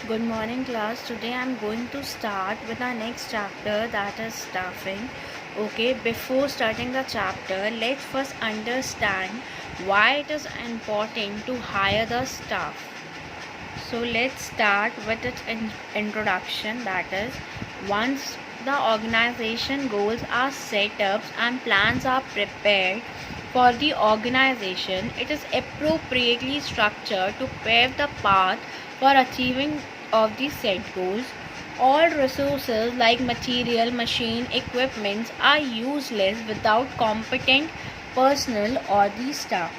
Good morning class. Today I am going to start with our next chapter, that is staffing. Okay, before starting the chapter, let's first understand why it is important to hire the staff. So let's start with its introduction, that is, once the organization goals are set up and plans are prepared for the organization, it is appropriately structured to pave the path for achieving of the set goals. All resources like material, machine, equipments are useless without competent personnel or the staff.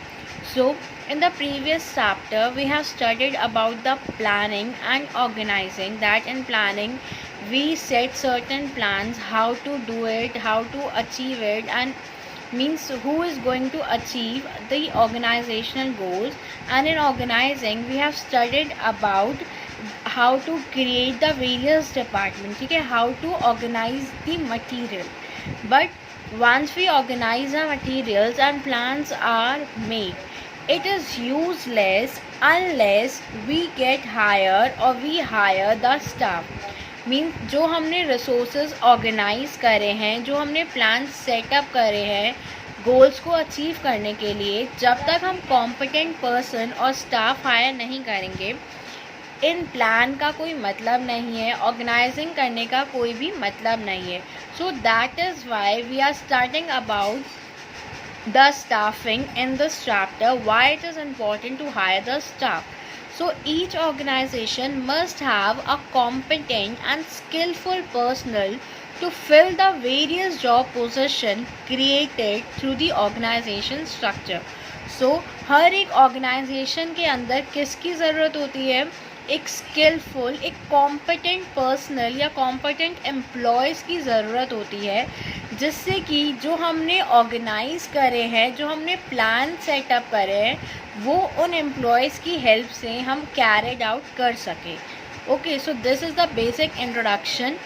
So, in the previous chapter, we have studied about the planning and organizing. That in planning, we set certain plans, how to do it, how to achieve it, and means who is going to achieve the organizational goals. And in organizing, we have studied about how to create the various departments, okay, how to organize the material. But once we organize the materials and plans are made, it is useless unless we get hired or we hire the staff. Means जो हमने resources organise करे हैं, जो हमने plan setup करे हैं goals को achieve करने के लिए, जब तक हम कॉम्पिटेंट पर्सन और स्टाफ हायर नहीं करेंगे, इन प्लान का कोई मतलब नहीं है, ऑर्गेनाइजिंग करने का कोई भी मतलब नहीं है. So that is why we are starting about the staffing in this chapter, why it is important to hire the staff. So each organization must have a competent and skillful personnel to fill the various job positions created through the organization structure. So हर एक organization के अंदर किसकी ज़रूरत होती है? एक skilful, एक competent personal या कॉम्पिटेंट एम्प्लॉयज़ की ज़रूरत होती है, जिससे कि जो हमने ऑर्गेनाइज करे हैं, जो हमने प्लान सेटअप करे हैं, वो उन एम्प्लॉयज़ की हेल्प से हम कैरिड आउट कर सकें. Okay, so this is the basic introduction.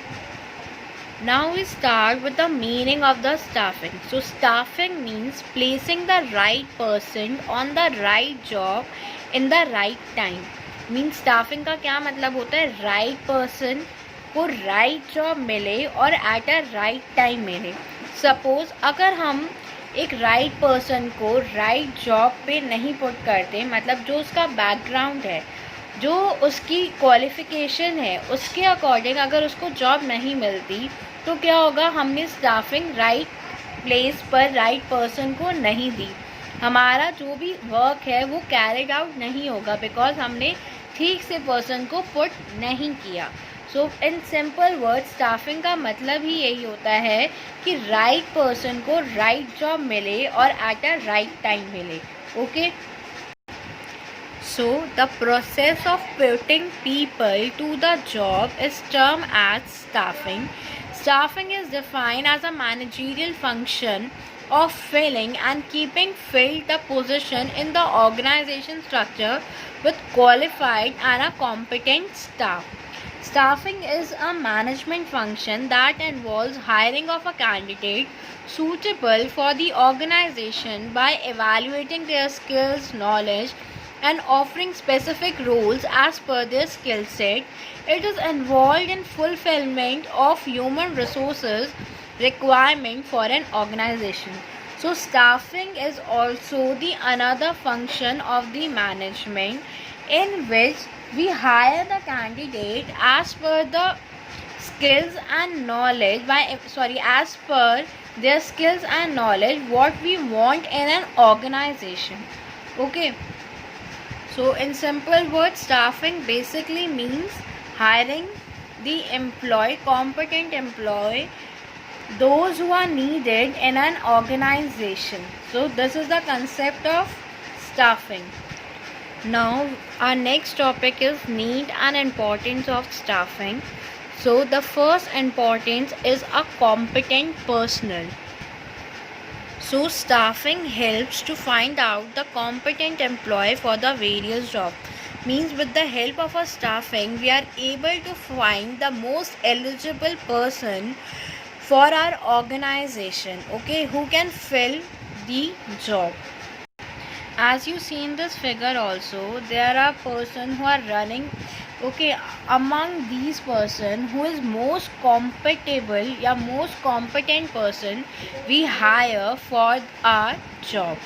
Now we start with the meaning of the staffing. So staffing means placing the right person on the right job in the right time. Means staffing का क्या मतलब होता है? Right person को right job मिले और at a right time मिले. Suppose अगर हम एक राइट पर्सन को राइट जॉब पे नहीं पुट करते, मतलब जो उसका बैकग्राउंड है, जो उसकी क्वालिफिकेशन है, उसके अकॉर्डिंग अगर उसको जॉब नहीं मिलती, तो क्या होगा? हमने स्टाफिंग राइट प्लेस पर राइट पर्सन को नहीं दी, हमारा जो भी वर्क है वो कैरिड आउट नहीं होगा, बिकॉज हमने ठीक से पर्सन को पुट नहीं किया. So in simple word, staffing का मतलब ही यही होता है कि राइट पर्सन को राइट जॉब मिले और एट अ राइट टाइम मिले. Okay, so the process of putting people to the job is term as staffing. Staffing is defined as a managerial function of filling and keeping filled the position in the organization structure with qualified and a competent staff. Staffing is a management function that involves hiring of a candidate suitable for the organization by evaluating their skills, knowledge, and offering specific roles as per their skill set. It is involved in fulfillment of human resources requirement for an organization. So staffing is also the another function of the management in which we hire the candidate as per the skills and knowledge as per their skills and knowledge what we want in an organization. Okay, so in simple words, staffing basically means hiring the employee, competent employee, those who are needed in an organization. So this is the concept of staffing. Now our next topic is need and importance of staffing. So the first importance is a competent personnel. So staffing helps to find out the competent employee for the various jobs. Means with the help of a staffing, we are able to find the most eligible person for our organization, okay, who can fill the job. As you see in this figure also, there are persons who are running Okay, among these person who is most compatible या most competent person we hire for our job.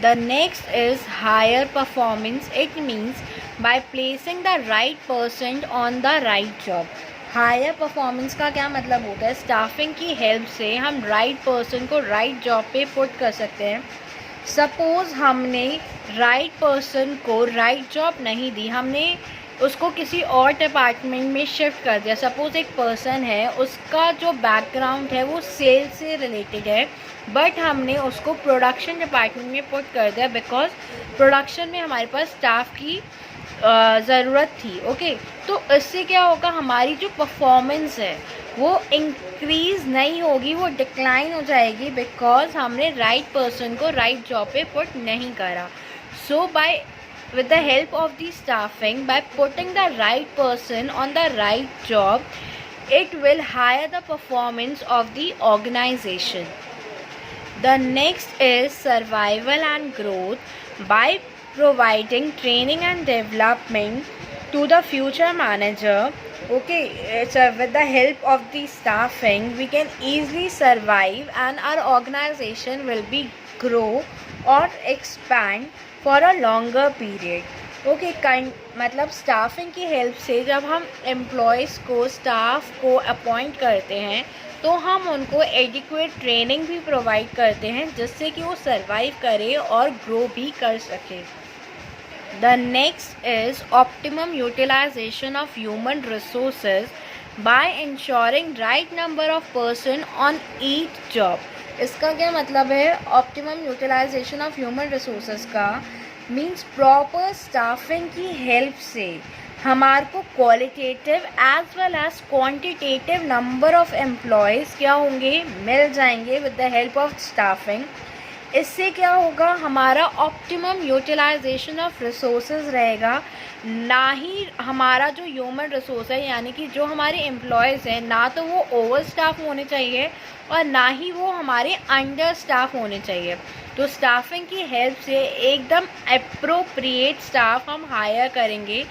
The next is higher performance. It means by placing the right person on the right job. Higher performance का क्या मतलब होता है? Staffing की help से हम right person को राइट जॉब पे पुट कर सकते हैं. सपोज़ हमने राइट पर्सन को राइट जॉब नहीं दी, हमने उसको किसी और डिपार्टमेंट में शिफ्ट कर दिया. सपोज़ एक पर्सन है, उसका जो बैकग्राउंड है वो सेल्स से रिलेटेड है, बट हमने उसको प्रोडक्शन डिपार्टमेंट में पुट कर दिया बिकॉज प्रोडक्शन में हमारे पास स्टाफ की ज़रूरत थी. ओके, तो इससे क्या होगा? हमारी जो परफॉर्मेंस है वो इंक्रीज़ नहीं होगी, वो डिक्लाइन हो जाएगी बिकॉज हमने राइट पर्सन को राइट जॉब पे पुट नहीं करा. सो bye with the help of the staffing, by putting the right person on the right job, it will higher the performance of the organization. The next is survival and growth. By providing training and development to the future manager, okay, with the help of the staffing we can easily survive and our organization will be grow or expand for a longer period. Okay, मतलब staffing की help से जब हम employees को, staff को appoint करते हैं तो हम उनको एडिक्वेट ट्रेनिंग भी प्रोवाइड करते हैं जिससे कि वो सर्वाइव करे और ग्रो भी कर सके. The next is optimum utilization of human resources by ensuring right number of person on each job. इसका क्या मतलब है? Optimum utilization of human resources का मीन्स प्रॉपर स्टाफिंग की हेल्प से हमारे को qualitative as well as quantitative number of employees क्या होंगे? मिल जाएंगे with the help of staffing. इससे क्या होगा? हमारा ऑप्टिमम यूटिलाइजेशन ऑफ रिसोर्सेज रहेगा. ना ही हमारा जो ह्यूमन रिसोर्स है यानी कि जो हमारे एम्प्लॉयज़ हैं, ना तो वो ओवर स्टाफ होने चाहिए और ना ही वो हमारे अंडर स्टाफ होने चाहिए. तो स्टाफिंग की हेल्प से एकदम अप्रोप्रिएट स्टाफ हम हायर करेंगे,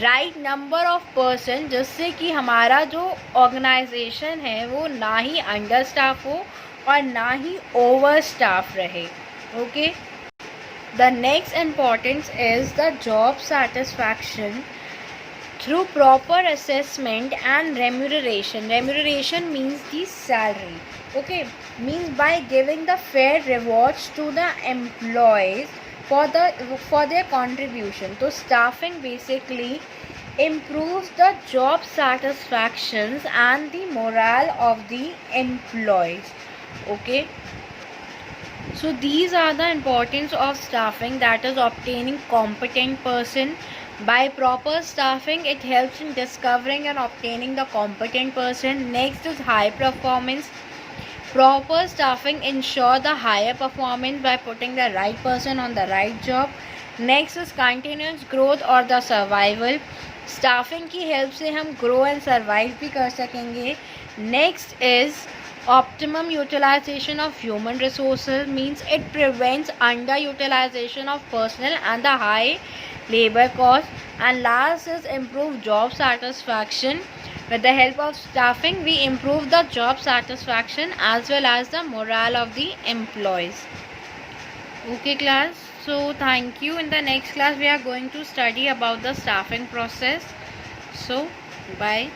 राइट नंबर ऑफ पर्सन, जिससे कि हमारा जो ऑर्गेनाइजेशन है वो ना ही अंडर स्टाफ हो और ना ही ओवर स्टाफ रहे. Okay, the next importance is the job satisfaction through proper assessment and remuneration. Remuneration means the salary. Okay, means by giving the fair rewards to the employees for their contribution. So staffing basically improves the job satisfactions and the morale of the employees. Okay, so these are the importance of staffing, that is obtaining competent person. By proper staffing, it helps in discovering and obtaining the competent person. Next is high performance. Proper staffing ensure the higher performance by putting the right person on the right job. Next is continuous growth or the survival. Staffing की help से हम grow and survive भी कर सकेंगे. Next is optimum utilization of human resources, means it prevents underutilization of personnel and the high labor cost. And last is improved job satisfaction. With the help of staffing we improve the job satisfaction as well as the morale of the employees. Okay class, so thank you. In the next class we are going to study about the staffing process. So bye.